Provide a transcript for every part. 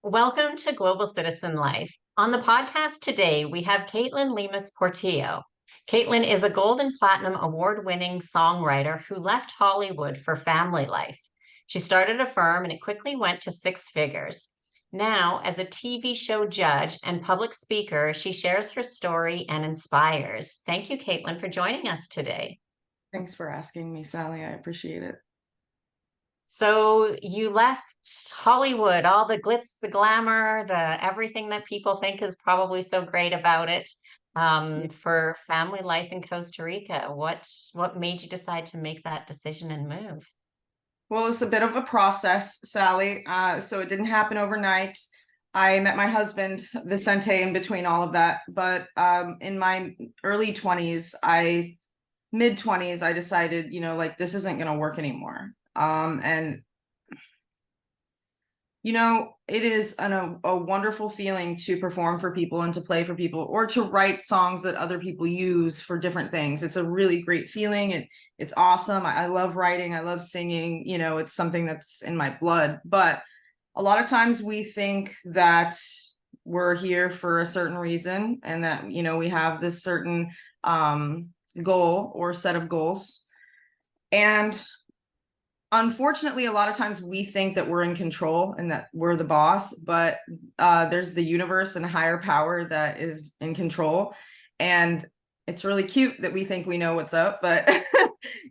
Welcome to Global Citizen Life. On the podcast today, we have Kaitlyn Lemus Portillo. Kaitlyn is a Gold and Platinum award-winning songwriter who left Hollywood for family life. She started a firm and it quickly went to six figures. Now, as a TV show judge and public speaker, she shares her story and inspires. Thank you, Kaitlyn, for joining us today. Thanks for asking me, Sally. I appreciate it. So you left Hollywood, all the glitz, the glamour, the everything that people think is probably so great about it, Yeah. for family life in Costa Rica. What made you decide to make that decision and move? Well, it's a bit of a process, Sally. So it didn't happen overnight. I met my husband, Vicente, in between all of that. But in my early 20s, mid 20s, I decided, like this isn't going to work anymore. And it is a wonderful feeling to perform for people and to play for people or to write songs that other people use for different things. It's a really great feeling. It's awesome. I love writing. I love singing. It's something that's in my blood. But a lot of times we think that we're here for a certain reason and that, we have this certain goal or set of goals. And unfortunately, a lot of times we think that we're in control and that we're the boss, but there's the universe and a higher power that is in control. And it's really cute that we think we know what's up, but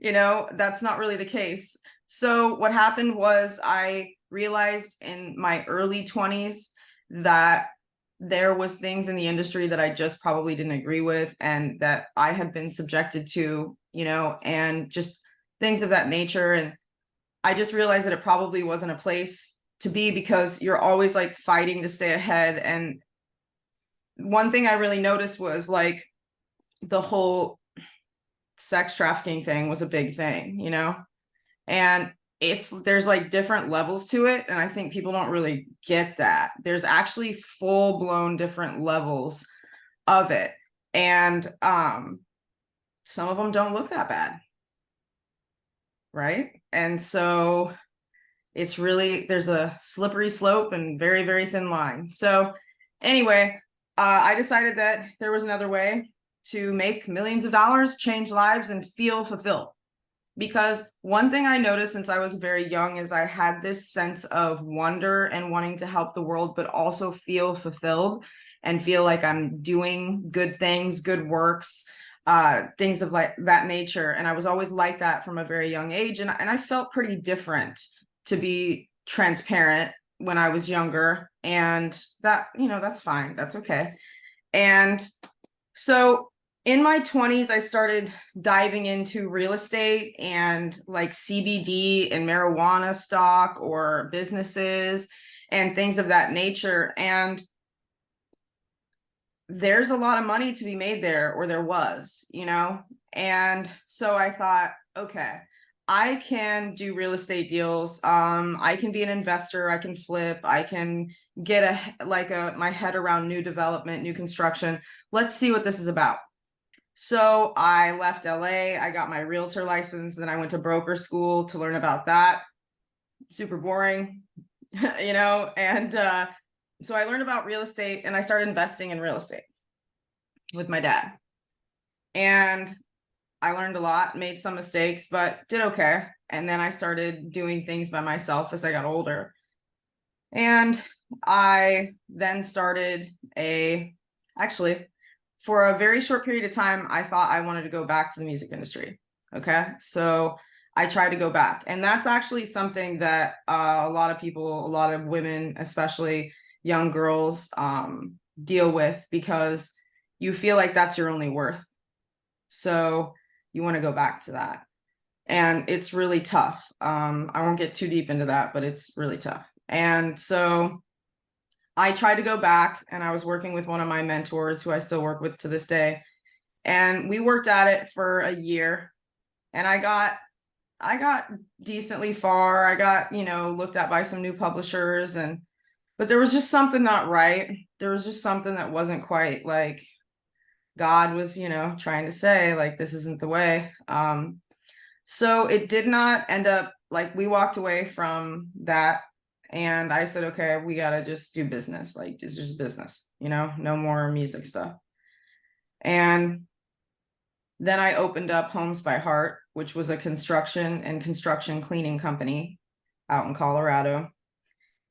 that's not really the case. So what happened was I realized in my early 20s that there was things in the industry that I just probably didn't agree with and that I had been subjected to, and just things of that nature. And I just realized that it probably wasn't a place to be because you're always like fighting to stay ahead. And one thing I really noticed was like the whole sex trafficking thing was a big thing, and there's like different levels to it. And I think people don't really get that. There's actually full blown different levels of it. And some of them don't look that bad. Right. And so it's really, there's a slippery slope and very, very thin line. So anyway, I decided that there was another way to make millions of dollars, change lives, and feel fulfilled. Because one thing I noticed since I was very young is I had this sense of wonder and wanting to help the world, but also feel fulfilled and feel like I'm doing good things, good works, things of like that nature. And I was always like that from a very young age. And I felt pretty different, to be transparent, when I was younger. And that, that's fine. That's okay. And so in my 20s, I started diving into real estate and like CBD and marijuana stock or businesses and things of that nature. And there's a lot of money to be made there, or there was, and so I thought, okay, I can do real estate deals. I can be an investor. I can flip. I can get my head around new development, new construction. Let's see what this is about. So I left LA. I got my realtor license. Then I went to broker school to learn about that. Super boring, and so I learned about real estate and I started investing in real estate with my dad. And I learned a lot, made some mistakes, but did okay. And then I started doing things by myself as I got older. And I then started actually, for a very short period of time, I thought I wanted to go back to the music industry. Okay. So I tried to go back. And that's actually something that a lot of people, a lot of women, especially young girls, deal with, because you feel like that's your only worth. So you want to go back to that. And it's really tough. I won't get too deep into that, but it's really tough. And so I tried to go back, and I was working with one of my mentors who I still work with to this day. And we worked at it for a year, and I got decently far. I got, looked at by some new publishers, but there was just something not right. There was just something that wasn't quite like God was, trying to say, like, this isn't the way. So it did not end up, like, we walked away from that And I said, okay, we got to just do business. Like, it's just business, no more music stuff. And then I opened up Homes by Heart, which was a construction and construction cleaning company out in Colorado.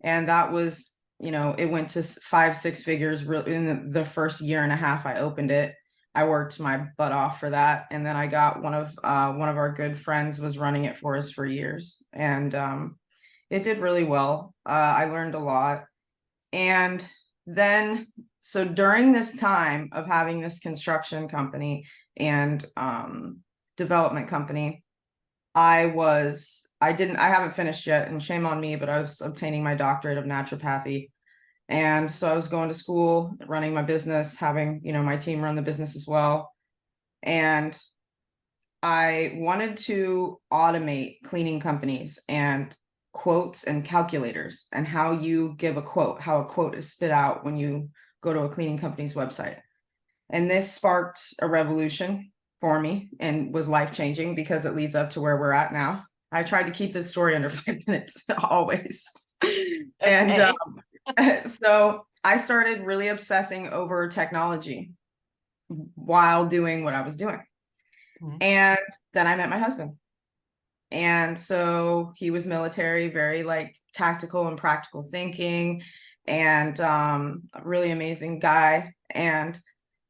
And that was, it went to 5-6 figures in the first year and a half I opened it. I worked my butt off for that. And then I got one of our good friends was running it for us for years. And it did really well. I learned a lot. And then, so during this time of having this construction company and development company, I haven't finished yet, and shame on me, but I was obtaining my doctorate of naturopathy. And so I was going to school, running my business, having, my team run the business as well. And I wanted to automate cleaning companies and quotes and calculators and how you give a quote, how a quote is spit out when you go to a cleaning company's website. And this sparked a revolution for me and was life-changing because it leads up to where we're at now. I tried to keep this story under 5 minutes always. And so I started really obsessing over technology while doing what I was doing. Mm-hmm. And then I met my husband. And so he was military, very like tactical and practical thinking, and a really amazing guy. And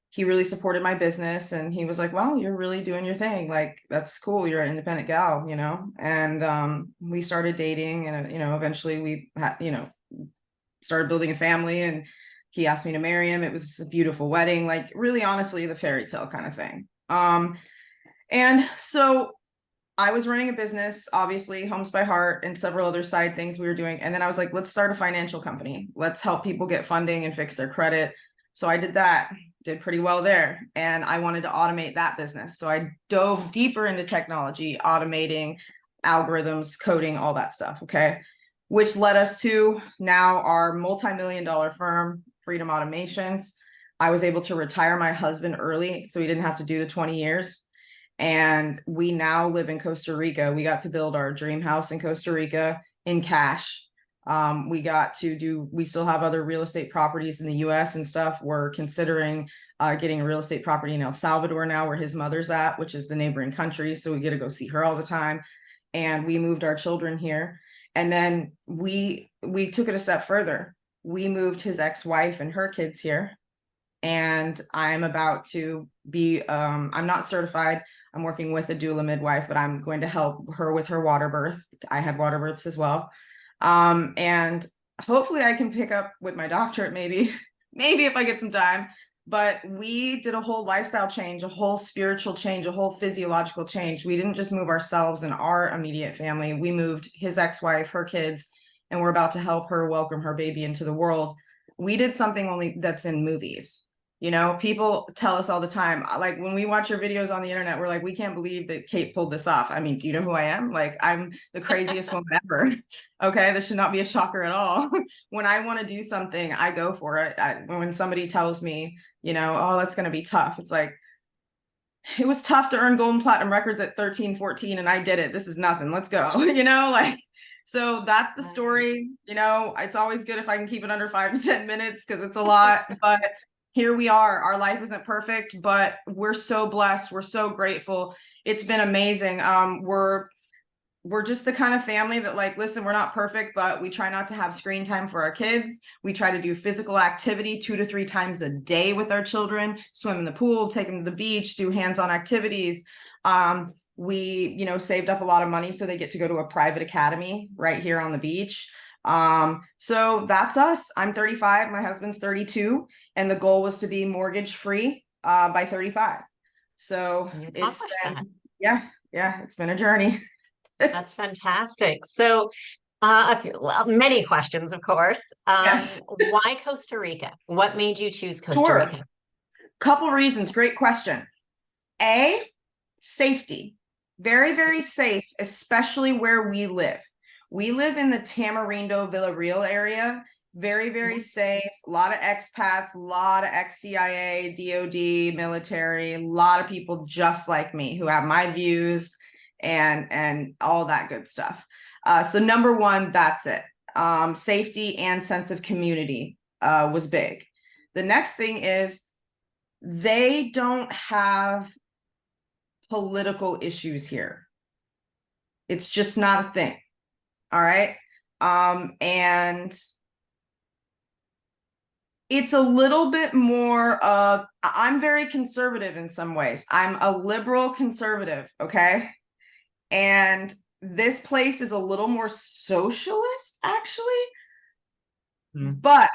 he really supported my business, and he was like, well, you're really doing your thing. Like, that's cool. You're an independent gal, and we started dating, and, eventually we started building a family, and he asked me to marry him. It was a beautiful wedding, like really, honestly, the fairy tale kind of thing. And so I was running a business, obviously, Homes by Heart, and several other side things we were doing. And then I was like, let's start a financial company. Let's help people get funding and fix their credit. So I did that, did pretty well there. And I wanted to automate that business. So I dove deeper into technology, automating algorithms, coding, all that stuff. Okay. Which led us to now our multi-million-dollar firm, Freedom Automations. I was able to retire my husband early, so he didn't have to do the 20 years. And we now live in Costa Rica. We got to build our dream house in Costa Rica in cash. We still have other real estate properties in the US and stuff. We're considering getting a real estate property in El Salvador now, where his mother's at, which is the neighboring country. So we get to go see her all the time. And we moved our children here. And then we took it a step further. We moved his ex-wife and her kids here. And I'm about to be, I'm not certified. I'm working with a doula midwife, but I'm going to help her with her water birth. I had water births as well. And hopefully I can pick up with my doctorate, maybe if I get some time. But we did a whole lifestyle change, a whole spiritual change, a whole physiological change. We didn't just move ourselves and our immediate family. We moved his ex-wife, her kids, and we're about to help her welcome her baby into the world. We did something only that's in movies. People tell us all the time, like when we watch your videos on the internet, we're like, we can't believe that Kate pulled this off. I mean, do you know who I am? Like, I'm the craziest woman ever. Okay. This should not be a shocker at all. When I want to do something, I go for it. When somebody tells me, oh, that's going to be tough. It's like, it was tough to earn gold and platinum records at 13, 14, and I did it. This is nothing. Let's go. So that's the story. It's always good if I can keep it under 5 to 10 minutes because it's a lot, but here we are. Our life isn't perfect, but we're so blessed. We're so grateful. It's been amazing. We're just the kind of family that, like, listen, we're not perfect, but we try not to have screen time for our kids. We try to do physical activity 2 to 3 times a day with our children, swim in the pool, take them to the beach, do hands-on activities. We, saved up a lot of money so they get to go to a private academy right here on the beach. So that's us. I'm 35, my husband's 32, and the goal was to be mortgage free by 35. So it's been, yeah, it's been a journey. That's fantastic. So many questions, of course. Yes. Why Costa Rica? What made you choose Costa Rica? Couple reasons. Great question. A, safety. Very, very safe, especially where we live. We live in the Tamarindo Villarreal area. Very, very safe. A lot of expats, a lot of ex-CIA, DOD, military, a lot of people just like me who have my views and all that good stuff. So number one, that's it. Safety and sense of community was big. The next thing is they don't have political issues here. It's just not a thing. All right. And it's a little bit more of, I'm very conservative in some ways. I'm a liberal conservative, okay? And this place is a little more socialist, actually. But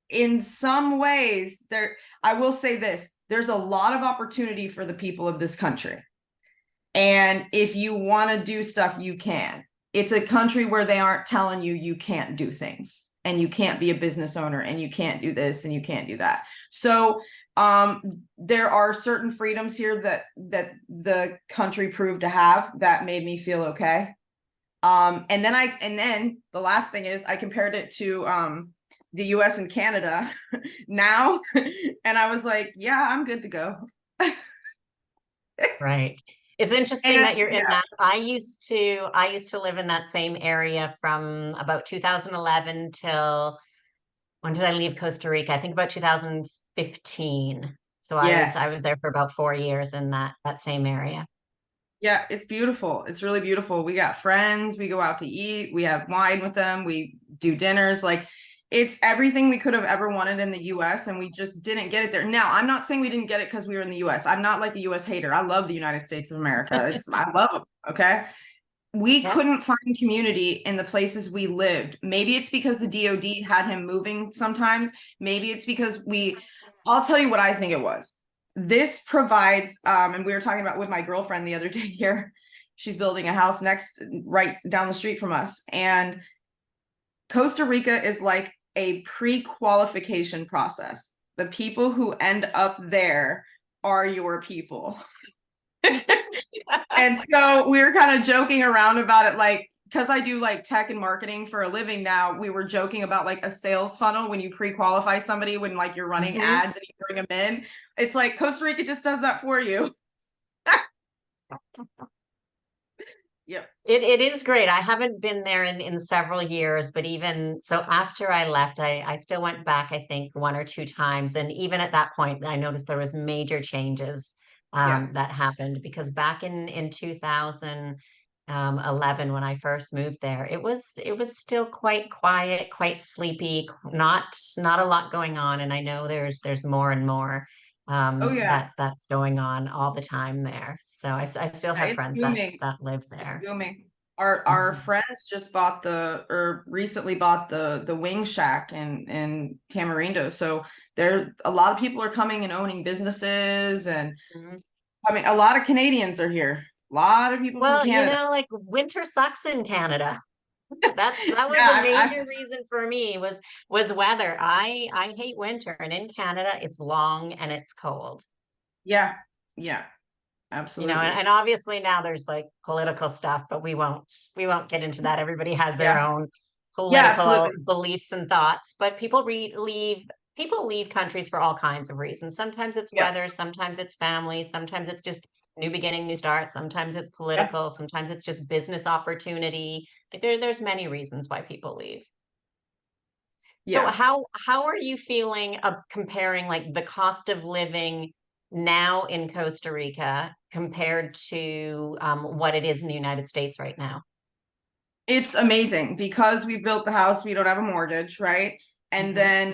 in some ways, I will say this, there's a lot of opportunity for the people of this country. And if you want to do stuff, you can. It's a country where they aren't telling you you can't do things, and you can't be a business owner, and you can't do this, and you can't do that. So there are certain freedoms here that the country proved to have that made me feel okay. And then the last thing is I compared it to the US and Canada now, and I was like, yeah, I'm good to go. Right. It's interesting that you're in that. I used to live in that same area from about 2011 till, when did I leave Costa Rica? I think about 2015. So I was there for about 4 years in that same area. Yeah, it's beautiful. It's really beautiful. We got friends, we go out to eat, we have wine with them, we do dinners. Like, it's everything we could have ever wanted in the US, and we just didn't get it there. Now, I'm not saying we didn't get it because we were in the US. I'm not like a US hater. I love the United States of America. I love them. Okay. We couldn't find community in the places we lived. Maybe it's because the DOD had him moving sometimes. Maybe it's because I'll tell you what I think it was. This provides, and we were talking about with my girlfriend the other day here. She's building a house right down the street from us. And Costa Rica is like a pre-qualification process. The people who end up there are your people. And so we were kind of joking around about it, like, because I do like tech and marketing for a living now, we were joking about like a sales funnel when you pre-qualify somebody, when like you're running ads and you bring them in. It's like Costa Rica just does that for you. Yep. It is great. I haven't been there in several years, but even so, after I left, I still went back, I think, 1 or 2 times. And even at that point, I noticed there was major changes that happened, because back in 2011, when I first moved there, it was still quite quiet, quite sleepy, not a lot going on. And I know there's more and more that's going on all the time there. So I still have It's friends booming. that live there. It's booming. Our friends just recently bought the Wing Shack in Tamarindo. So a lot of people are coming and owning businesses, and I mean, a lot of Canadians are here. A lot of people from Canada. Like, winter sucks in Canada. That was Yeah, a major reason for me, was weather. I hate winter, and in Canada it's long and it's cold. yeah, absolutely. And obviously now there's like political stuff, but we won't get into that. Everybody has their own political beliefs and thoughts, but people leave countries for all kinds of reasons. Sometimes it's weather, sometimes it's family, sometimes it's just new beginning, new start, sometimes it's political, sometimes it's just business opportunity. Like, there's many reasons why people leave. So how are you feeling of comparing like the cost of living now in Costa Rica compared to what it is in the United States right now? It's amazing because we built the house, we don't have a mortgage, right? And then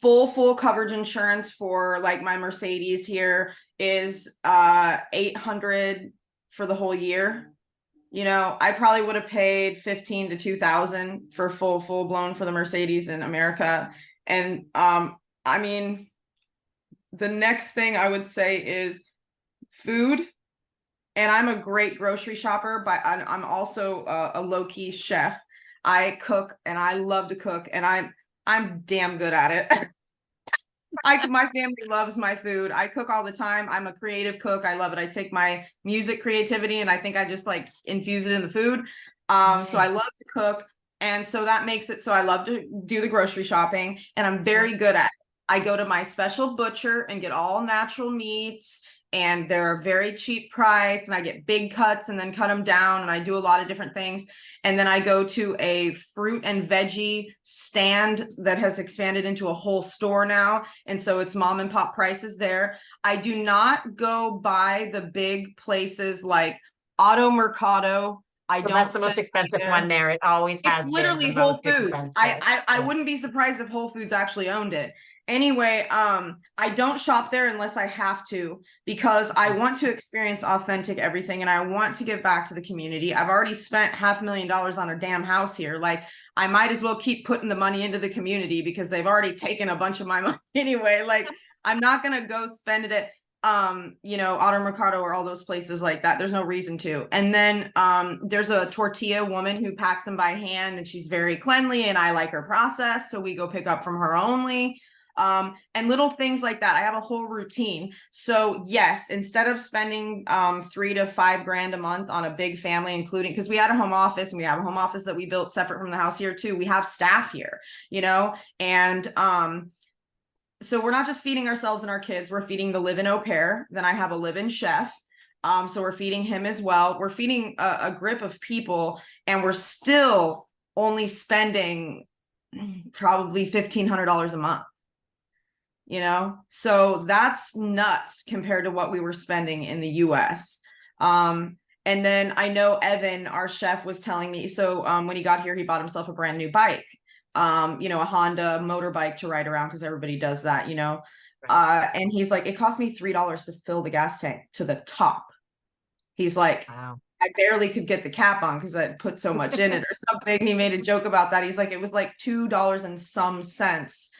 full coverage insurance for like my Mercedes here is $800 for the whole year. I probably would have paid 15 to 2,000 for full blown for the Mercedes in America. And I mean, the next thing I would say is food. And I'm a great grocery shopper, but I'm also a low-key chef. I cook, and I love to cook, and I'm damn good at it. My family loves my food. I cook all the time. I'm a creative cook. I love it. I take my music creativity, and I think I just like infuse it in the food. So I love to cook. And so that makes it so I love to do the grocery shopping, and I'm very good at it. I go to my special butcher and get all natural meats, and they're a very cheap price, and I get big cuts and then cut them down, and I do a lot of different things. And then I go to a fruit and veggie stand that has expanded into a whole store now. And so it's mom and pop prices there. I do not go by the big places like Auto Mercado. I Well, don't that's the most spend expensive there. one there. It always It's has been literally the Whole most Foods. expensive. I Yeah. wouldn't be surprised if Whole Foods actually owned it. Anyway, I don't shop there unless I have to, because I want to experience authentic everything and I want to give back to the community. I've already spent $500,000 on a damn house here. Like, I might as well keep putting the money into the community because they've already taken a bunch of my money anyway. Like, I'm not gonna go spend it at Auto Mercado or all those places like that. There's no reason to. And then there's a tortilla woman who packs them by hand, and she's very cleanly, and I like her process, so we go pick up from her only. And little things like that. I have a whole routine. So yes, instead of spending $3 to $5 grand a month on a big family, including, because we had a home office and we have a home office that we built separate from the house here too. We have staff here, and so we're not just feeding ourselves and our kids, we're feeding the live-in au pair. Then I have a live-in chef. So we're feeding him as well. We're feeding a grip of people, and we're still only spending probably $1,500 a month. So that's nuts compared to what we were spending in the US. And then I know Evan, our chef, was telling me, so when he got here, he bought himself a brand new bike, a Honda motorbike to ride around, because everybody does that, and he's like, it cost me $3 to fill the gas tank to the top. He's like, Wow. I barely could get the cap on because I put so much in it or something. He made a joke about that. He's like, it was like $2 and some cents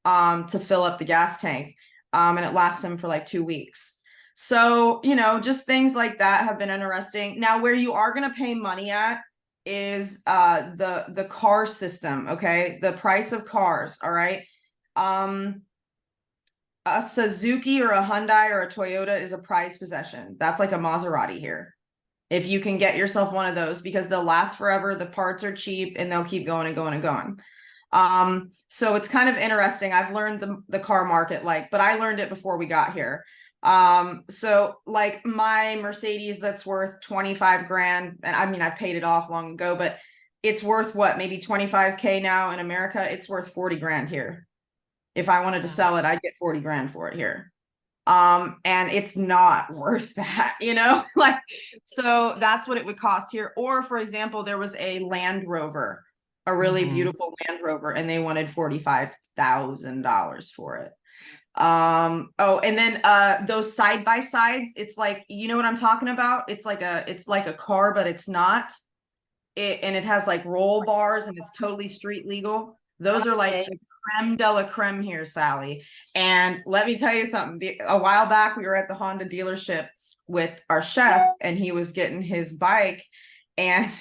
to fill up the gas tank, and it lasts him for like 2 weeks. So just things like that have been interesting. Now, where you are going to pay money at is the car system. Okay, the price of cars. All right. A Suzuki or a Hyundai or a Toyota is a prized possession. That's like a Maserati here, if you can get yourself one of those, because they'll last forever, the parts are cheap, and they'll keep going and going and going. So it's kind of interesting. I've learned the car market, but I learned it before we got here. So like my Mercedes that's worth 25 grand, and I mean, I paid it off long ago, but it's worth what, maybe 25K now in America. It's worth 40 grand here. If I wanted to sell it, I'd get 40 grand for it here. And it's not worth that, so that's what it would cost here. Or for example, there was a Land Rover, a really beautiful Land Rover, and they wanted $45,000 for it. And then those side by sides, it's like, you know what I'm talking about? It's like a car, but it's not. And it has like roll bars, and it's totally street legal. Those are like the creme de la creme here, Sally. And let me tell you something. A while back, we were at the Honda dealership with our chef, and he was getting his bike, and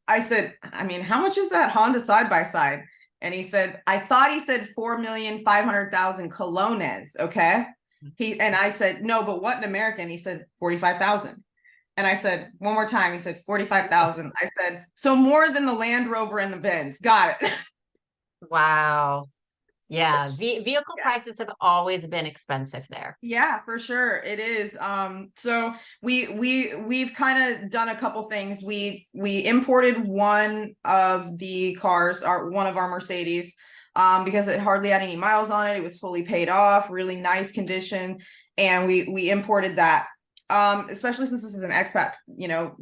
I said, I mean, how much is that Honda side by side? And he said, I thought he said 4,500,000 colones. Okay. And I said, no, but what in American? He said 45,000. And I said, one more time. He said 45,000. I said, so more than the Land Rover and the Benz. Got it. Wow. Yeah. Vehicle prices have always been expensive there. Yeah, for sure. It is. So we've kind of done a couple things. We imported one of the cars, one of our Mercedes, because it hardly had any miles on it. It was fully paid off, really nice condition. And we imported that. Especially since this is an expat,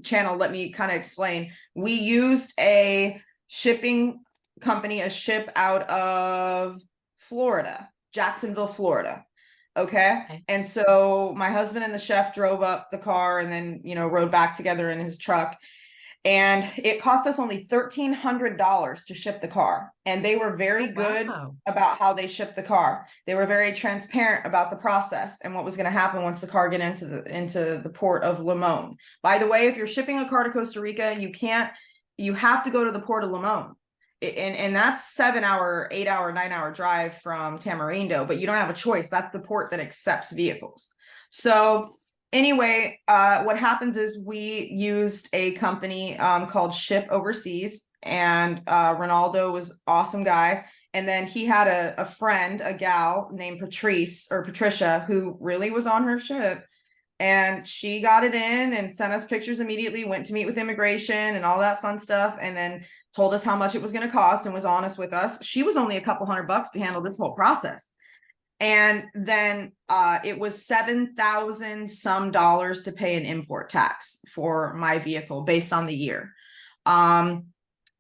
channel, let me kind of explain. We used a shipping company, a ship out of Florida, Jacksonville, Florida. Okay. And so my husband and the chef drove up the car, and then, rode back together in his truck. And it cost us only $1,300 to ship the car. And they were very good about how they shipped the car. They were very transparent about the process and what was going to happen once the car get into the port of Limon. By the way, if you're shipping a car to Costa Rica, you have to go to the port of Limon. And that's 7-hour, 8-hour, 9-hour drive from Tamarindo, but you don't have a choice. That's the port that accepts vehicles. So anyway, what happens is we used a company called Ship Overseas, and Ronaldo was an awesome guy. And then he had a friend, a gal named Patricia, who really was on her ship. And she got it in and sent us pictures immediately, went to meet with immigration and all that fun stuff, and then told us how much it was going to cost and was honest with us. She was only a couple $100 to handle this whole process. And then it was 7,000 some dollars to pay an import tax for my vehicle based on the year.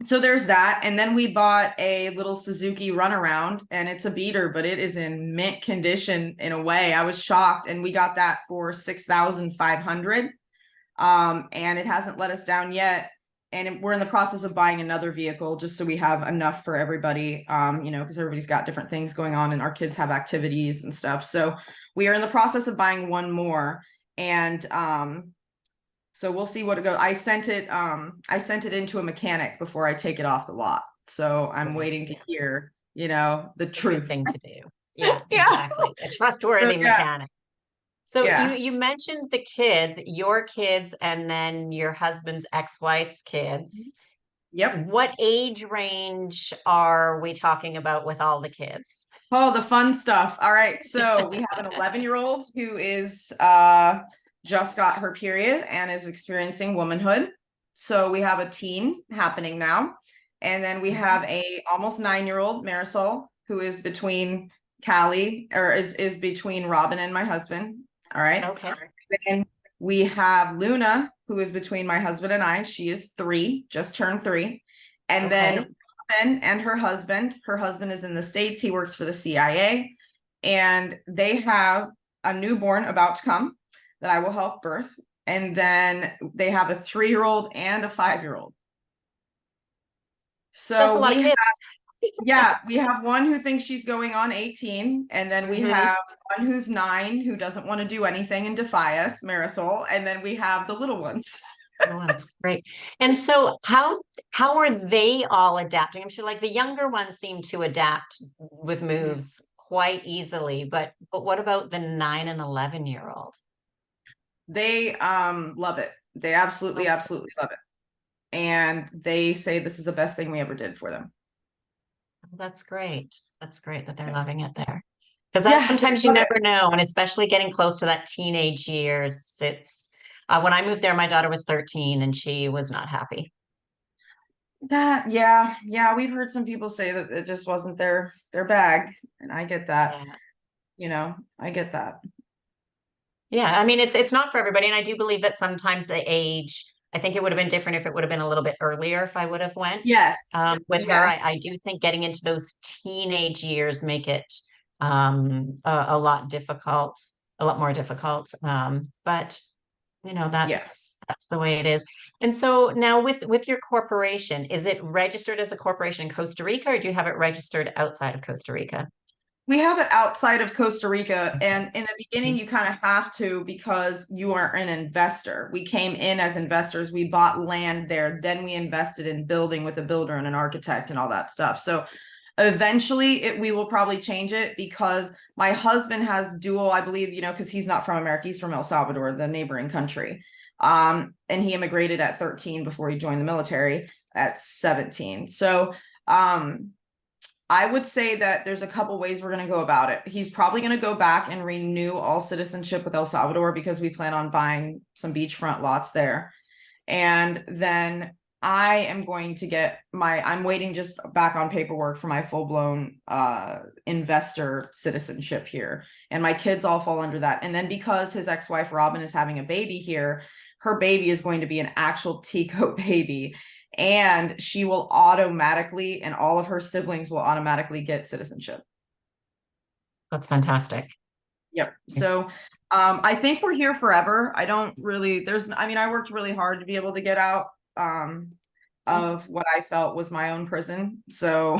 So there's that. And then we bought a little Suzuki runaround, and it's a beater, but it is in mint condition in a way. I was shocked. And we got that for 6,500. And it hasn't let us down yet. And we're in the process of buying another vehicle just so we have enough for everybody, because everybody's got different things going on and our kids have activities and stuff. So we are in the process of buying one more. And so we'll see what it goes. I sent it into a mechanic before I take it off the lot. So I'm waiting to hear, the truth. Thing to do. Yeah, Yeah. exactly. A trustworthy mechanic. So you mentioned the kids, your kids, and then your husband's ex-wife's kids. Yep. What age range are we talking about with all the kids? Oh, the fun stuff. All right. So we have an 11-year-old who is just got her period and is experiencing womanhood. So we have a teen happening now. And then we have a almost 9-year-old Marisol, who is between Callie, or is between Robin and my husband. All right. Okay. Then we have Luna, who is between my husband and I. She is 3, just turned 3. And then Robin and her husband is in the States. He works for the CIA. And they have a newborn about to come that I will help birth. And then they have a 3-year-old and a 5-year-old. So that's a lot of kids. we have one who thinks she's going on 18, and then we have one who's 9 who doesn't want to do anything and defy us, Marisol, and then we have the little ones. Oh, that's great. And so how are they all adapting? I'm sure like the younger ones seem to adapt with moves quite easily, but what about the 9 and 11-year-old? They love it. They absolutely love it. And they say this is the best thing we ever did for them. That's great. That's great that they're loving it there. Because sometimes you never know. And especially getting close to that teenage years, it's when I moved there, my daughter was 13 and she was not happy. We've heard some people say that it just wasn't their bag. And I get that. I get that. Yeah, I mean it's not for everybody. And I do believe that sometimes the age, I think it would have been different if it would have been a little bit earlier if I would have went. Yes. With her, I do think getting into those teenage years make it a lot more difficult. But that's the way it is. And so now with your corporation, is it registered as a corporation in Costa Rica, or do you have it registered outside of Costa Rica? We have it outside of Costa Rica. And in the beginning, you kind of have to because you are an investor. We came in as investors. We bought land there. Then we invested in building with a builder and an architect and all that stuff. So eventually we will probably change it because my husband has dual, I believe, because he's not from America. He's from El Salvador, the neighboring country. And he immigrated at 13 before he joined the military at 17. So, I would say that there's a couple ways we're going to go about it. He's probably going to go back and renew all citizenship with El Salvador because we plan on buying some beachfront lots there. And then I am going to get I'm waiting just back on paperwork for my full-blown investor citizenship here. And my kids all fall under that. And then because his ex-wife Robin is having a baby here, her baby is going to be an actual Tico baby. And she will automatically, and all of her siblings will automatically get citizenship. That's fantastic. Yep. So I think we're here forever. I worked really hard to be able to get out of what I felt was my own prison. So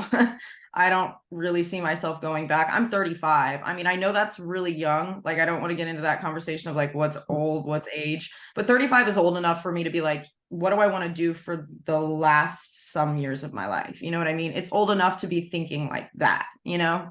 I don't really see myself going back. I'm 35. I mean, I know that's really young. Like, I don't want to get into that conversation of like, what's old, what's age, but 35 is old enough for me to be like, what do I want to do for the last some years of my life? You know what I mean? It's old enough to be thinking like that, Yeah,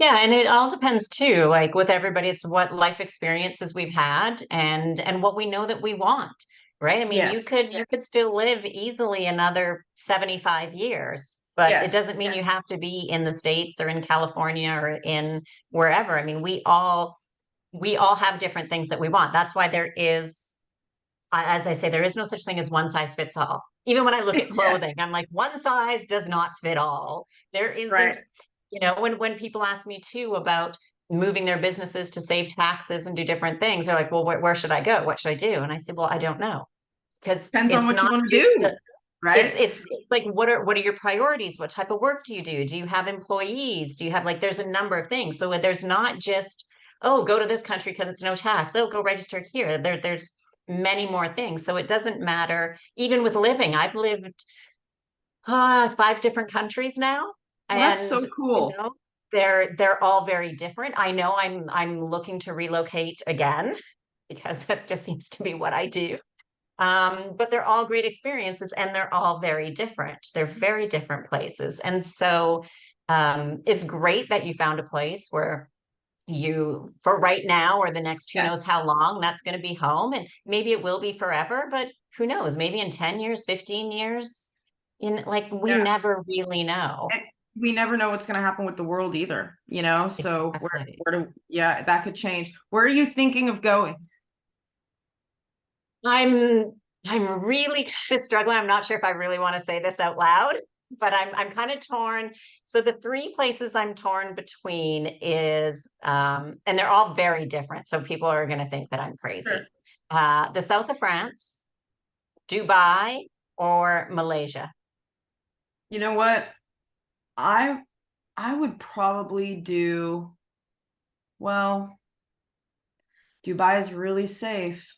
and it all depends too. Like with everybody, it's what life experiences we've had and what we know that we want, right? I mean, you could still live easily another 75 years, but it doesn't mean you have to be in the States or in California or in wherever. I mean, we all we all have different things that we want. That's why there is, as I say, there is no such thing as one size fits all. Even when I look at Yeah, clothing, I'm like, one size does not fit all. There isn't, right. when people ask me too about moving their businesses to save taxes and do different things, they're like, well, where should I go? What should I do? And I say, well, I don't know. Because Depends on it's what you not want to just do, it's right? it's like what are your priorities? What type of work do you do? Do you have employees? Do you have like there's a number of things. So there's not just, oh, go to this country because it's no tax. Oh, go register here. There's many more things. So it doesn't matter. Even with living, I've lived 5 different countries now. Well, that's And so cool. they're all very different. I know I'm looking to relocate again because that just seems to be what I do. But they're all great experiences and they're all very different. They're very different places. And so it's great that you found a place where you, for right now or the next who knows Yes. how long, that's going to be home. And maybe it will be forever, but who knows? Maybe in 10 years, 15 years, like we Yeah. never really know. And we never know what's going to happen with the world either, you know? So Exactly. yeah, that could change. Where are you thinking of going? I'm I'm really kind of struggling. I'm not sure if I really want to say this out loud, but I'm kind of torn. So the 3 places I'm torn between is and they're all very different. So people are going to think that I'm Sure. crazy. The south of France, Dubai, or Malaysia. You know what? I I would probably do, well, Dubai is really safe.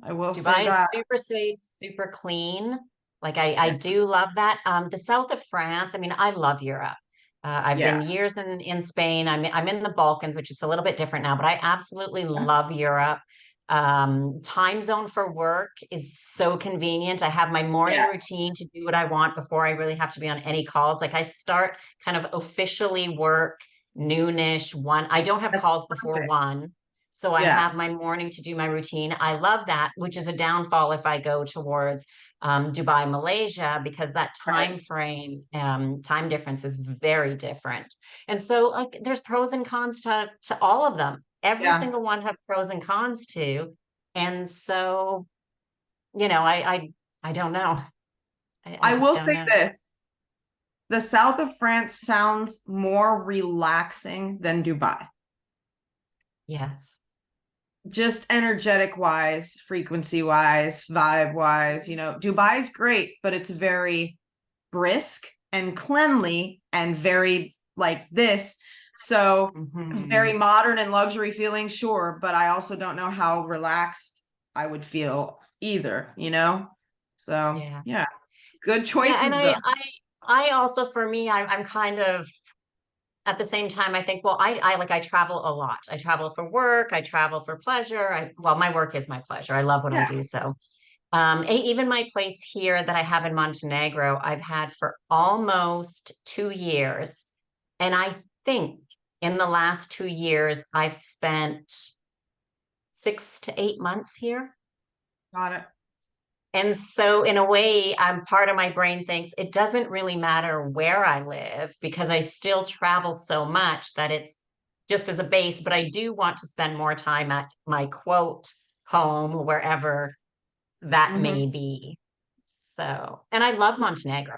I will say Dubai that. is super safe, super clean. Like I Yeah. do love that. The south of France, I mean, I love Europe. I've Yeah. been years in Spain. I'm in the Balkans, which it's a little bit different now, but I absolutely love Europe. Time zone for work is so convenient. I have my morning Yeah. routine to do what I want before I really have to be on any calls. Like I start kind of officially work noonish one. I don't have That's calls before perfect. 1. So I Yeah. have my morning to do my routine. I love that, which is a downfall if I go towards Dubai, Malaysia, because that Right. time frame, time difference is very different. And so, like, there's pros and cons to all of them. Every Yeah. single one have pros and cons to. And so, you know, I don't know. I I just will don't say know. this. The south of France sounds more relaxing than Dubai. Yes. Just energetic wise, frequency wise, vibe wise, Dubai is great, but it's very brisk and cleanly and very like this. So very Hmm. modern and luxury feeling, sure, but I also don't know how relaxed I would feel either. So Yeah. yeah, good Yeah. And choices though. I also, for me, I'm kind of, at the same time, I think, well, I travel a lot. I travel for work, I travel for pleasure. Well, my work is my pleasure. I love what I Yeah, do. So, even my place here that I have in Montenegro, I've had for almost 2 years. And I think in the last 2 years, I've spent 6 to 8 months here. got it. And so, in a way, part of my brain thinks it doesn't really matter where I live because I still travel so much that it's just as a base. But I do want to spend more time at my quote home, wherever that Hmm. may be. So, and I love Montenegro.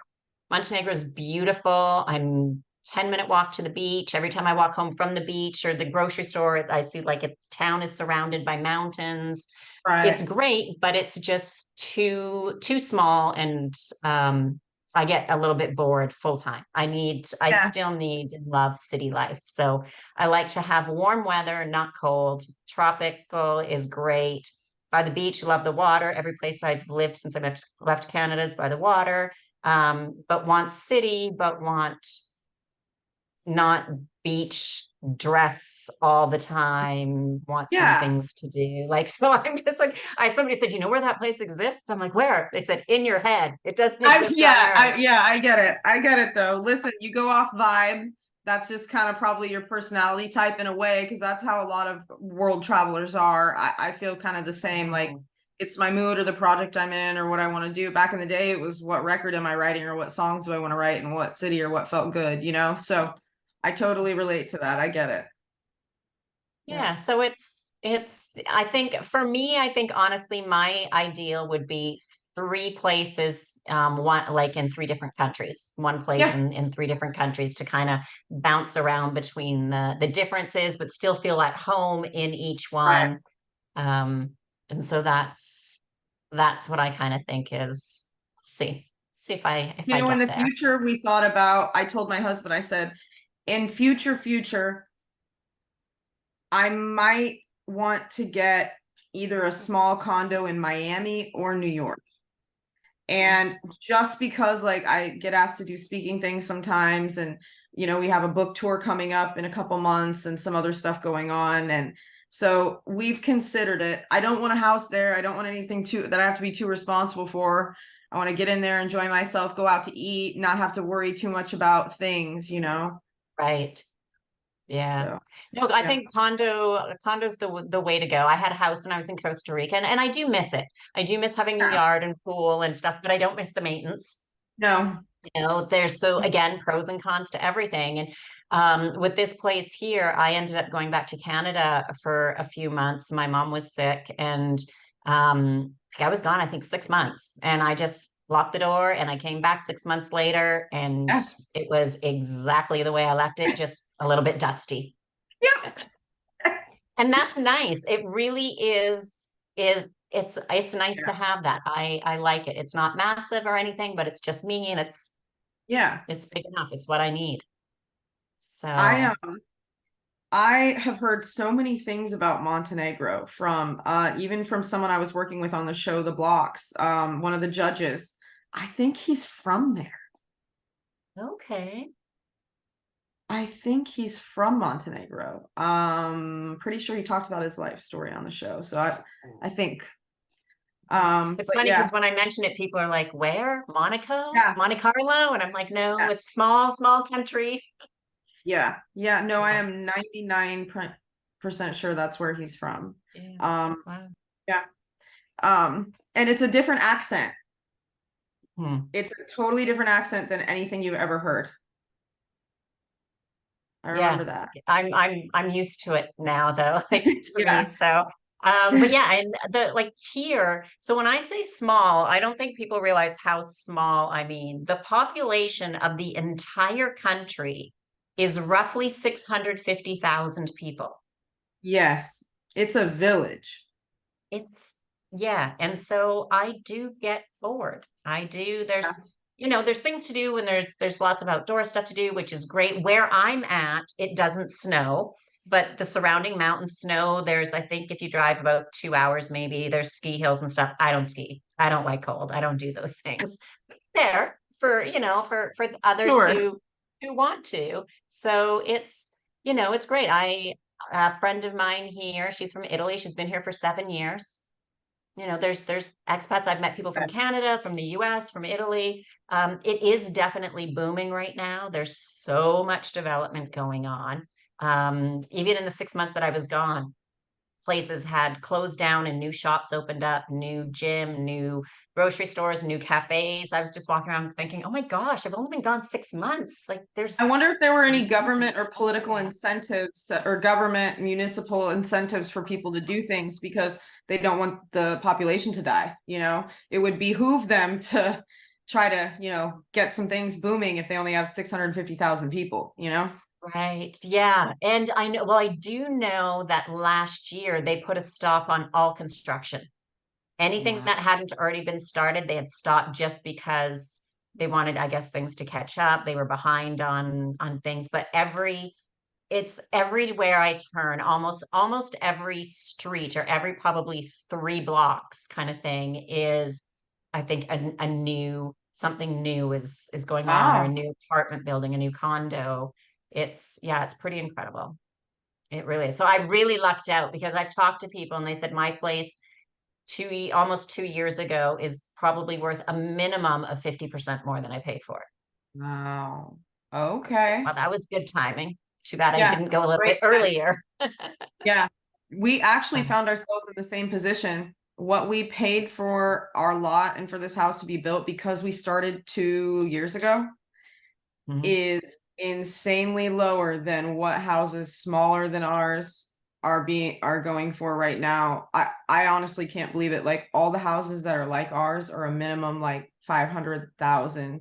Montenegro is beautiful. I'm 10-minute walk to the beach. Every time I walk home from the beach or the grocery store, I see like its town is surrounded by mountains. It's Right. great, but it's just too small, and I get a little bit bored full time. I Yeah. still need and love city life. So I like to have warm weather, not cold. Tropical is great. By the beach, love the water. Every place I've lived since I left Canada is by the water. But want city, but want not beach dress all the time, want some Yeah. things to do. Like, so I'm just like, somebody said, you know where that place exists? I'm like, where? They said, in your head. It doesn't exist on earth. I get it. I get it though. Listen, you go off vibe. That's just kind of probably your personality type in a way, because that's how a lot of world travelers are. I feel kind of the same. Like Mhm. it's my mood or the project I'm in or what I want to do. Back in the day, it was what record am I writing or what songs do I want to write and what city or what felt good. So I totally relate to that. I get it. Yeah. Yeah. So I think for me, I think honestly, my ideal would be three places, one like in three different countries, one place Yeah, in three different countries to kind of bounce around between the differences, but still feel at home in each right. one. Um, and so that's what I kind of think is see if You I know, in get the there. future, we thought about, I told my husband, I said, in future, I might want to get either a small condo in Miami or New York. And just because like I get asked to do speaking things sometimes, and we have a book tour coming up in a couple months and some other stuff going on. And so we've considered it. I don't want a house there. I don't want anything too that I have to be too responsible for. I want to get in there, enjoy myself, go out to eat, not have to worry too much about things. Right. Yeah. So No, I yeah. think condo's the way to go. I had a house when I was in Costa Rica and I do miss it. I do miss having a Yeah. yard and pool and stuff, but I don't miss the maintenance. No. There's so again pros and cons to everything. And with this place here, I ended up going back to Canada for a few months. My mom was sick, and I was gone, I think 6 months, and I just locked the door and I came back 6 months later, and Yeah. it was exactly the way I left it, just a little bit dusty. Yeah. And that's nice. It really is. It's nice to have that. I like it. It's not massive or anything, but it's just me, and Yeah. it's big enough. It's what I need. I So, I have heard so many things about Montenegro from even from someone I was working with on the show The Blocks, one of the judges. I think he's from there. okay. I think he's from Montenegro. Pretty sure he talked about his life story on the show. So I think It's but funny yeah. because when I mention it, people are like, "Where? Monaco? Yeah. Monte Carlo?" And I'm like, "No, Yeah. it's small country." Yeah. Yeah, no, I Yeah. am 99% sure that's where he's from. Yeah. Um Wow. yeah. And it's a different accent. Hmm. It's a totally different accent than anything you've ever heard. I remember Yeah. that. I'm used to it now though, like to me. Yeah. So but yeah, and the like here, so when I say small, I don't think people realize how small I mean. The population of the entire country is roughly 650,000 people. Yes. It's a village. It's yeah, and so I do get bored. I do. Yeah. There's things to do and there's lots of outdoor stuff to do, which is great. Where I'm at, it doesn't snow, but the surrounding mountains snow. There's, I think, if you drive about 2 hours, maybe there's ski hills and stuff. I don't ski. I don't like cold. I don't do those things. There for others Sure. who want to. So it's great. A friend of mine here, she's from Italy. She's been here for 7 years. There's expats. I've met people from Canada, from the US, from Italy. It is definitely booming right now. There's so much development going on. Even in the 6 months that I was gone, places had closed down and new shops opened up, new gym, new grocery stores, new cafes. I was just walking around thinking, oh my gosh, I've only been gone 6 months. Like I there's wonder if there were any crazy. government or political incentives or government municipal incentives for people to do things because they don't want the population to die. It would behoove them to try to get some things booming if they only have 650,000 people. Right. Yeah. And I do know that last year they put a stop on all construction. Anything Wow. that hadn't already been started, they had stopped just because they wanted, I guess, things to catch up. They were behind on things, but it's everywhere I turn, almost every street or every probably 3 blocks kind of thing is, I think, a new something new is going on, or a Wow. new apartment building, a new condo. Yeah, it's pretty incredible. It really is. So I really lucked out because I've talked to people and they said my place almost 2 years ago is probably worth a minimum of 50% more than I paid for it. Wow. I was like, Okay. well, that was good timing. Too bad I Yeah. didn't go a little Great bit earlier. Yeah. We actually So, found ourselves in the same position. What we paid for our lot and for this house to be built because we started 2 years ago mhm. is insanely lower than what houses smaller than ours are going for right now, I honestly can't believe it. Like all the houses that are like ours are a minimum like 500,000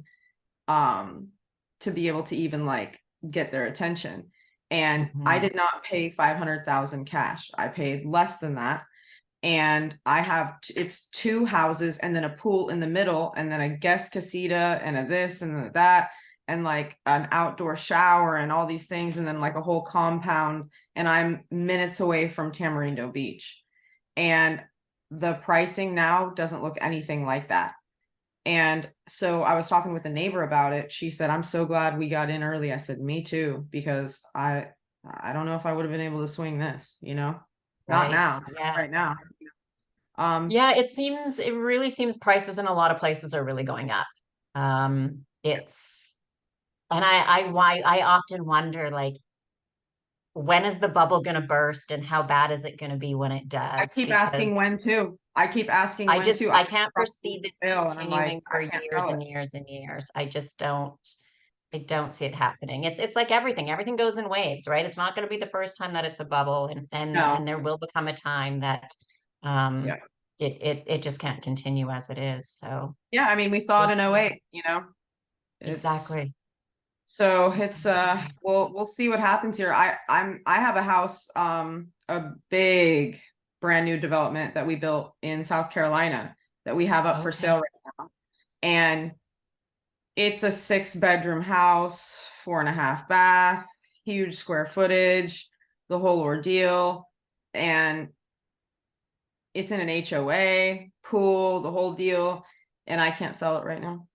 to be able to even like get their attention. And I did not pay 500,000 cash. I paid less than that. And I have it's two houses and then a pool in the middle and then a guest casita and a this and a that and like an outdoor shower and all these things and then like a whole compound, and I'm minutes away from Tamarindo Beach. And the pricing now doesn't look anything like that. And so I was talking with a neighbor about it. She said, "I'm so glad we got in early." I said, "Me too, because I don't know if I would have been able to swing this, you know, not Right. now, Yeah. right now." Yeah, it really seems prices in a lot of places are really going up. It's, and I often wonder, like, when is the bubble going to burst and how bad is it going to be when it I does? keep Because asking when too. I keep asking when too. I I can't foresee this fail and I'm like, continuing for I can't years sell it. and years and years. I don't see it happening. It's like everything. Everything goes in waves, right? It's not going to be the first time that it's a bubble, No. and there will become a time that um Yeah. it just can't continue as it is. So Yeah. I mean, we saw we'll it in see. '08, you know, it's Exactly. so it's Exactly. we'll see what happens here. I have a house, a big brand new development that we built in South Carolina that we have up for sale Okay. right now. And it's a 6-bedroom house, 4.5 bath, huge square footage, the whole ordeal. And it's in an HOA, pool, the whole deal. And I can't sell it right now.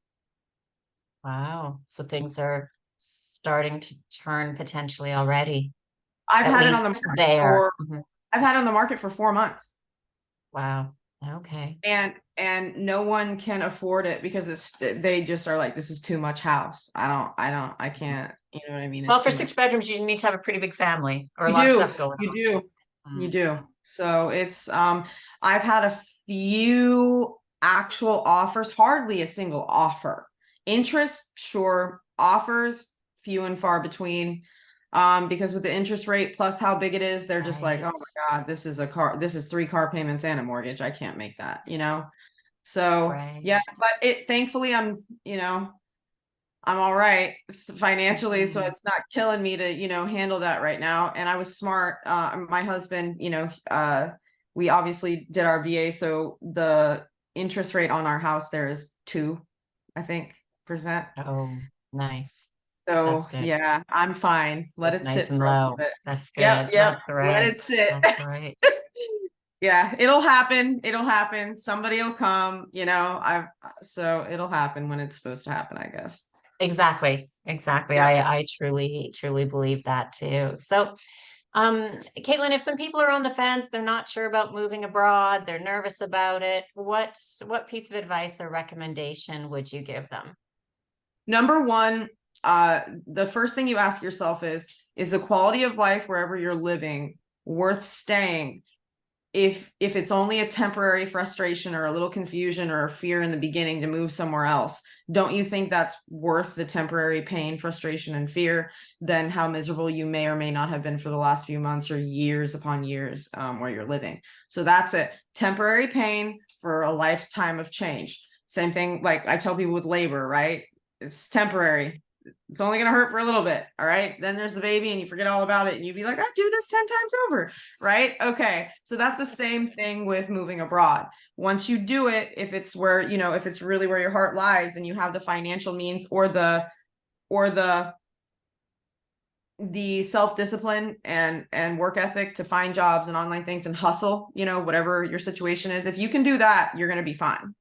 Wow. So things are starting to turn potentially already, I've at had it on the least market there. for I've had it on the market for 4 months. Wow. Okay. And no one can afford it because they just are like, this is too much house. I can't, you know what I mean? Well, It's for too six much. bedrooms, you need to have a pretty big family or a You lot of do, stuff going you do, you on. do. So it's I've had a few actual offers, hardly a single offer. Interest, sure. Offers, few and far between. Because with the interest rate plus how big it is, they're just like, oh Right. my God, this is 3 car payments and a mortgage. I can't make that, you know? So Right. yeah, but thankfully I'm all right financially, so Mhm. it's not killing me to, handle that right now. And I was smart. My husband, we obviously did our VA, so the interest rate on our house there is 2, I think, percent. Oh, nice. That's So good. yeah, I'm fine. Let It's it nice sit and for a little low. bit. That's Yep, good. yep. That's Let right. it sit. That's right. Yeah, it'll happen. It'll happen. Somebody will come, so it'll happen when it's supposed to happen, I guess. Exactly. Exactly. Yeah. I truly, truly believe that too. So, Kaitlyn, if some people are on the fence, they're not sure about moving abroad, they're nervous about it, what piece of advice or recommendation would you give them? Number one, the first thing you ask yourself is the quality of life wherever you're living worth staying? If it's only a temporary frustration or a little confusion or fear in the beginning to move somewhere else, don't you think that's worth the temporary pain, frustration, and fear than how miserable you may or may not have been for the last few months or years upon years where you're living? So that's it. Temporary pain for a lifetime of change. Same thing, like I tell people with labor, right? It's temporary. It's only going to hurt for a little bit. All right. Then there's the baby and you forget all about it and you'd be like, I do this 10 times over. Right. Okay. So that's the same thing with moving abroad. Once you do it, if it's where, if it's really where your heart lies and you have the financial means or the self-discipline and work ethic to find jobs and online things and hustle, whatever your situation is, if you can do that, you're going to be fine,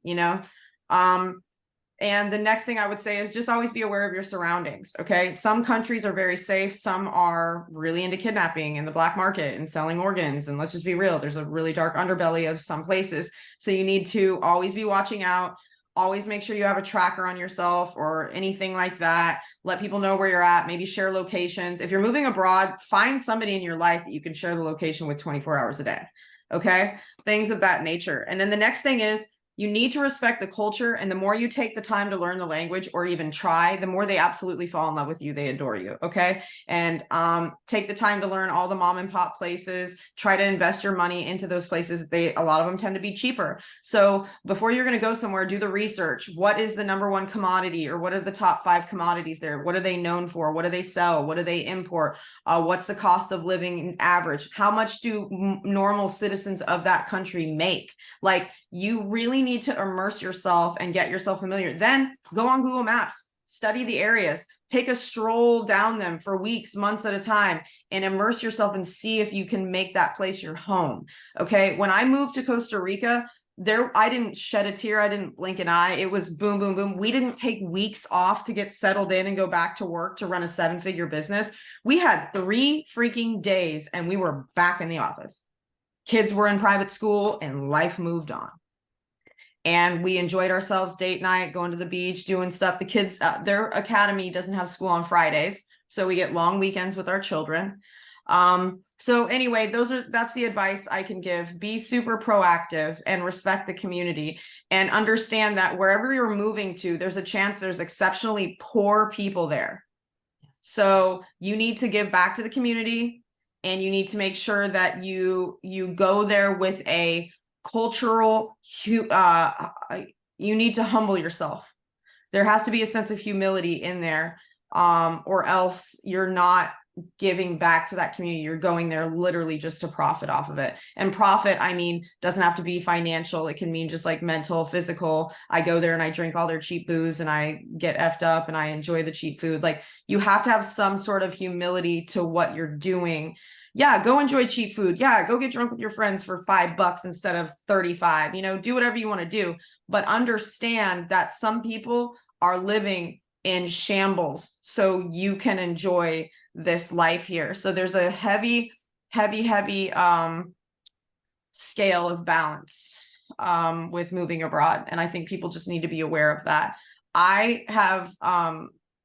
and the next thing I would say is just always be aware of your surroundings. Okay. Some countries are very safe. Some are really into kidnapping and the black market and selling organs. And let's just be real, there's a really dark underbelly of some places. So you need to always be watching out. Always make sure you have a tracker on yourself or anything like that. Let people know where you're at. Maybe share locations. If you're moving abroad, find somebody in your life that you can share the location with 24 hours a day. Okay. Things of that nature. And then the next thing is, you need to respect the culture. And the more you take the time to learn the language or even try, the more they absolutely fall in love with you. They adore you. Okay. And take the time to learn all the mom and pop places, try to invest your money into those places. A lot of them tend to be cheaper. So before you're going to go somewhere, do the research. What is the number one commodity, or what are the top 5 commodities there? What are they known for? What do they sell? What do they import? What's the cost of living average? How much do normal citizens of that country make? Like, you really need to immerse yourself and get yourself familiar. Then go on Google Maps, study the areas, take a stroll down them for weeks, months at a time, and immerse yourself and see if you can make that place your home. Okay. When I moved to Costa Rica, I didn't shed a tear. I didn't blink an eye. It was boom, boom, boom. We didn't take weeks off to get settled in and go back to work to run a 7-figure business. We had 3 freaking days and we were back in the office. Kids were in private school and life moved on. And we enjoyed ourselves, date night, going to the beach, doing stuff. The kids, their academy doesn't have school on Fridays, so we get long weekends with our children. So anyway, that's the advice I can give. Be super proactive and respect the community, and understand that wherever you're moving to, there's a chance there's exceptionally poor people there. So you need to give back to the community, and you need to make sure that you go there with a cultural, you need to humble yourself. There has to be a sense of humility in there, or else you're not giving back to that community. You're going there literally just to profit off of it. And profit, I mean, doesn't have to be financial. It can mean just like mental, physical. I go there and I drink all their cheap booze and I get effed up and I enjoy the cheap food. Like, you have to have some sort of humility to what you're doing. Yeah, go enjoy cheap food. Yeah, go get drunk with your friends for $5 instead of 35. Do whatever you want to do, but understand that some people are living in shambles so you can enjoy this life here. So there's a heavy scale of balance with moving abroad, and I think people just need to be aware of that. I have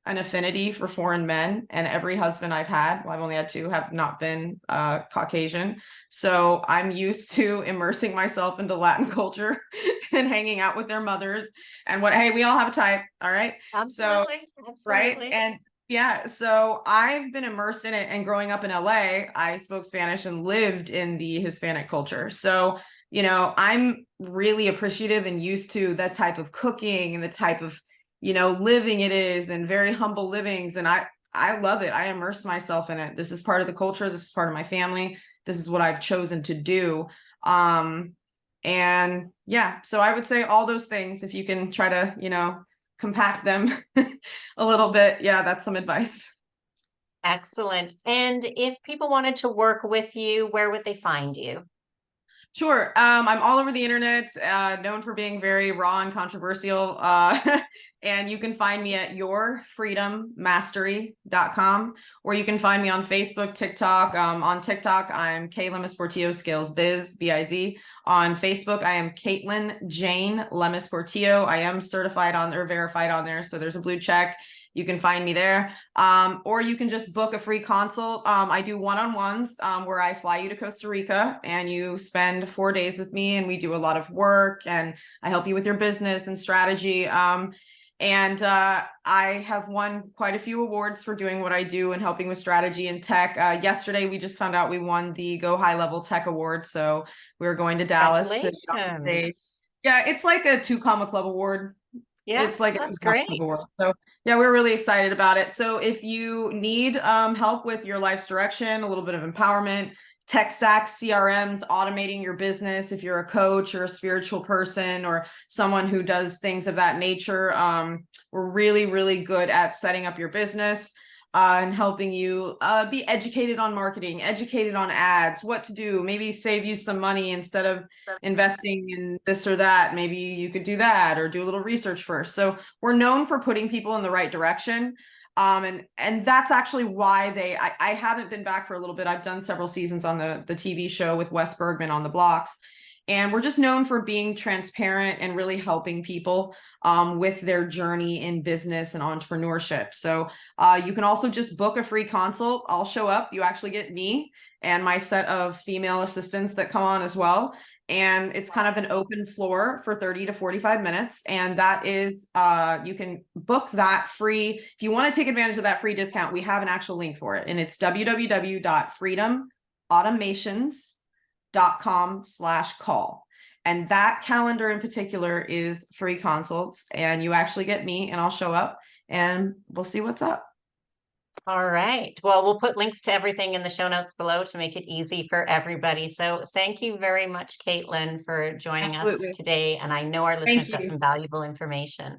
an affinity for foreign men, and every husband I've had, well, I've only had 2, have not been Caucasian. So I'm used to immersing myself into Latin culture and hanging out with their mothers and hey, we all have a type. All right. Absolutely. Right. And yeah, so I've been immersed in it, and growing up in LA, I spoke Spanish and lived in the Hispanic culture. So, I'm really appreciative and used to that type of cooking and the type of living it is, and very humble livings. And I love it. I immerse myself in it. This is part of the culture. This is part of my family. This is what I've chosen to do. And yeah, so I would say all those things, if you can try to, compact them a little bit. Yeah, that's some advice. Excellent. And if people wanted to work with you, where would they find you? Sure. I'm all over the internet, known for being very raw and controversial. And you can find me at yourfreedommastery.com, or you can find me on Facebook, TikTok. On TikTok, I'm K Lemus Portillo Scales Biz, B-I-Z. On Facebook, I am Kaitlyn Jane Lemus Portillo. I am certified on there, verified on there, so there's a blue check. You can find me there. Or you can just book a free consult. I do one-on-ones where I fly you to Costa Rica and you spend 4 days with me, and we do a lot of work, and I help you with your business and strategy. And I have won quite a few awards for doing what I do and helping with strategy and tech. Yesterday, we just found out we won the Go High Level Tech Award. So we're going to Dallas. Yeah, it's like a 2 Comma Club award. Yeah, it's like that's great. So yeah, we're really excited about it. So if you need help with your life's direction, a little bit of empowerment, tech stack, CRMs, automating your business, if you're a coach or a spiritual person or someone who does things of that nature, we're really, really good at setting up your business and helping you be educated on marketing, educated on ads, what to do, maybe save you some money instead of investing in this or that. Maybe you could do that or do a little research first. So we're known for putting people in the right direction. And that's actually why I haven't been back for a little bit. I've done several seasons on the TV show with Wes Bergman on the blocks. And we're just known for being transparent and really helping people with their journey in business and entrepreneurship. So you can also just book a free consult. I'll show up. You actually get me and my set of female assistants that come on as well. and it's kind of an open floor for 30 to 45 minutes. And that is, you can book that free. If you want to take advantage of that free discount, we have an actual link for it. And it's www.freedomautomations.com/call. And that calendar in particular is free consults, and you actually get me, and I'll show up and we'll see what's up. All right. Well, we'll put links to everything in the show notes below to make it easy for everybody. So thank you very much, Kaitlyn, for joining us Absolutely. today. And I know our Thank listeners got you. some valuable information.